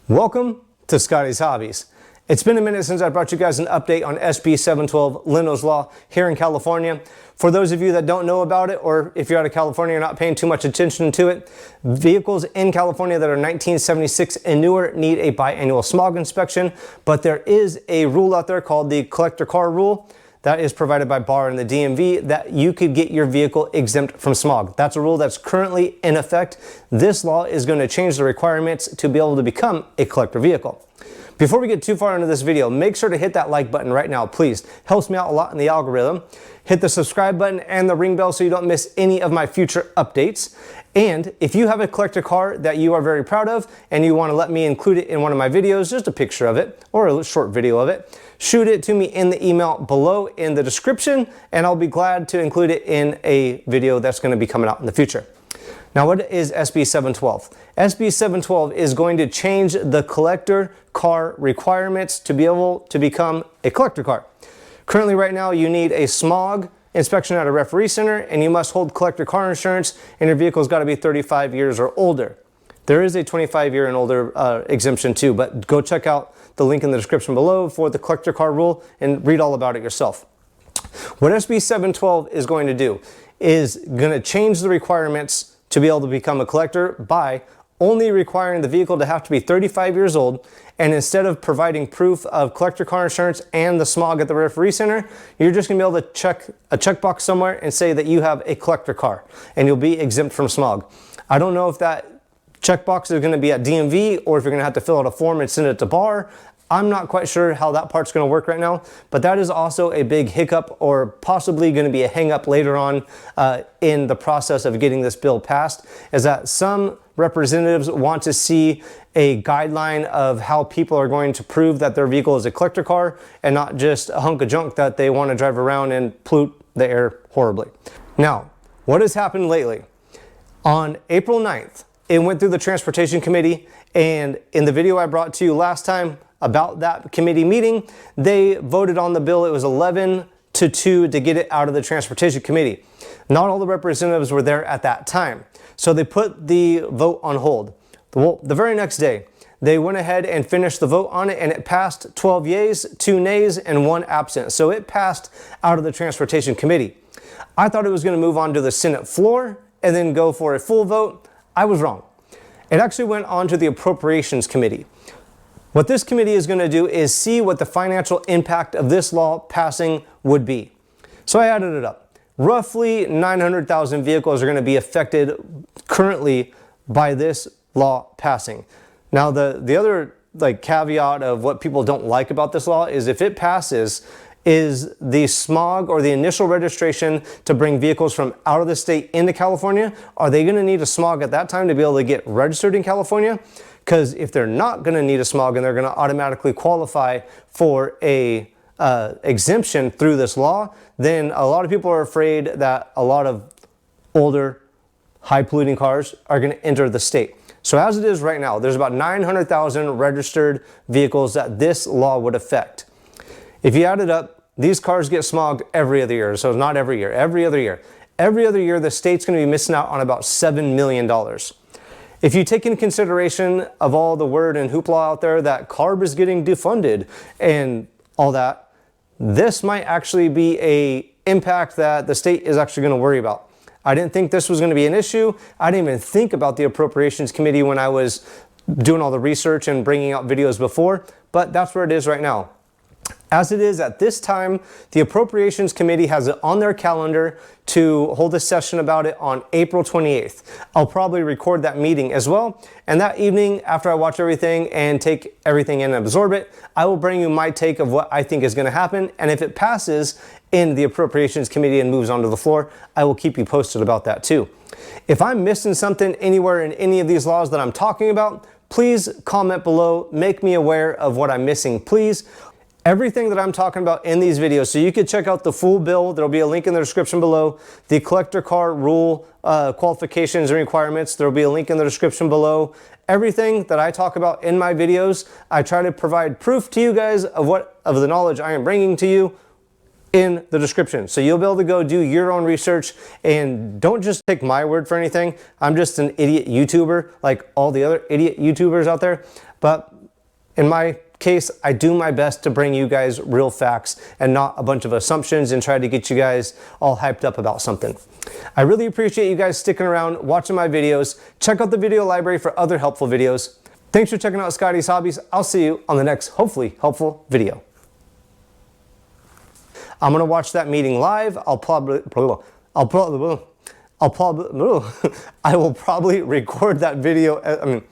Welcome to Scotty's Hobbies. It's been a minute since I brought you guys an update on SB712, Leno's Law, here in California. For those of you that don't know about it, or if you're out of California, you're not paying too much attention to it, vehicles in California that are 1976 and newer need a biannual smog inspection, but there is a rule out there called the collector car rule that is provided by BAR and the DMV that you could get your vehicle exempt from smog. That's a rule that's currently in effect. This law is going to change the requirements to be able to become a collector vehicle. Before we get too far into this video, make sure to hit that like button right now, please. Helps me out a lot in the algorithm. Hit the subscribe button and the ring bell so you don't miss any of my future updates. And if you have a collector car that you are very proud of and you want to let me include it in one of my videos, just a picture of it or a short video of it, shoot it to me in the email below in the description and I'll be glad to include it in a video that's going to be coming out in the future. Now, what is SB712? SB712 is going to change the collector car requirements to be able to become a collector car. Currently, right now, you need a smog inspection at a referee center and you must hold collector car insurance and your vehicle's got to be 35 years or older. There is a 25-year and older exemption too, but go check out the link in the description below for the collector car rule and read all about it yourself. What SB712 is going to do is going to change the requirements to be able to become a collector by only requiring the vehicle to have to be 35 years old, and instead of providing proof of collector car insurance and the smog at the referee center, you're just going to be able to check a checkbox somewhere and say that you have a collector car and you'll be exempt from smog. I don't know if that checkbox is going to be at DMV or if you're going to have to fill out a form and send it to BAR. I'm not quite sure how that part's going to work right now, but that is also a big hiccup or possibly going to be a hang up later on in the process of getting this bill passed, is that some representatives want to see a guideline of how people are going to prove that their vehicle is a collector car and not just a hunk of junk that they want to drive around and pollute the air horribly. Now, what has happened lately? On April 9th, it went through the Transportation Committee, and in the video I brought to you last time about that committee meeting, they voted on the bill. It was 11-2 to get it out of the Transportation Committee. Not all the representatives were there at that time, so they put the vote on hold. Well, the very next day, they went ahead and finished the vote on it, and it passed 12 yeas, 2 nays, and 1 absent. So it passed out of the Transportation Committee. I thought it was going to move on to the Senate floor and then go for a full vote. I was wrong. It actually went on to the Appropriations Committee. What this committee is going to do is see what the financial impact of this law passing would be. So I added it up. Roughly 900,000 vehicles are going to be affected currently by this law passing. Now, the other caveat of what people don't like about this law is if it passes, is the smog or the initial registration to bring vehicles from out of the state into California. Are they going to need a smog at that time to be able to get registered in California? Because if they're not going to need a smog and they're going to automatically qualify for a exemption through this law, then a lot of people are afraid that a lot of older, high polluting cars are going to enter the state. So as it is right now, there's about 900,000 registered vehicles that this law would affect. If you add it up, these cars get smogged every other year. So not every year, every other year. Every other year, the state's going to be missing out on about $7 million. If you take into consideration of all the word and hoopla out there that CARB is getting defunded and all that, this might actually be an impact that the state is actually going to worry about. I didn't think this was going to be an issue. I didn't even think about the Appropriations Committee when I was doing all the research and bringing out videos before, but that's where it is right now. As it is at this time, the Appropriations Committee has it on their calendar to hold a session about it on April 28th. I'll probably record that meeting as well. And that evening, after I watch everything and take everything in and absorb it, I will bring you my take of what I think is going to happen. And if it passes in the Appropriations Committee and moves onto the floor, I will keep you posted about that too. If I'm missing something anywhere in any of these laws that I'm talking about, please comment below. Make me aware of what I'm missing, please. Everything that I'm talking about in these videos, so you can check out the full bill. There'll be a link in the description below. The collector car rule qualifications and requirements, there'll be a link in the description below. Everything that I talk about in my videos, I try to provide proof to you guys of the knowledge I am bringing to you in the description. So you'll be able to go do your own research and don't just take my word for anything. I'm just an idiot YouTuber like all the other idiot YouTubers out there. But In my case, I do my best to bring you guys real facts and not a bunch of assumptions and try to get you guys all hyped up about something. I really appreciate you guys sticking around, watching my videos. Check out the video library for other helpful videos. Thanks for checking out Scotty's Hobbies. I'll see you on the next, hopefully, helpful video. I'm gonna watch that meeting live. I will probably record that video.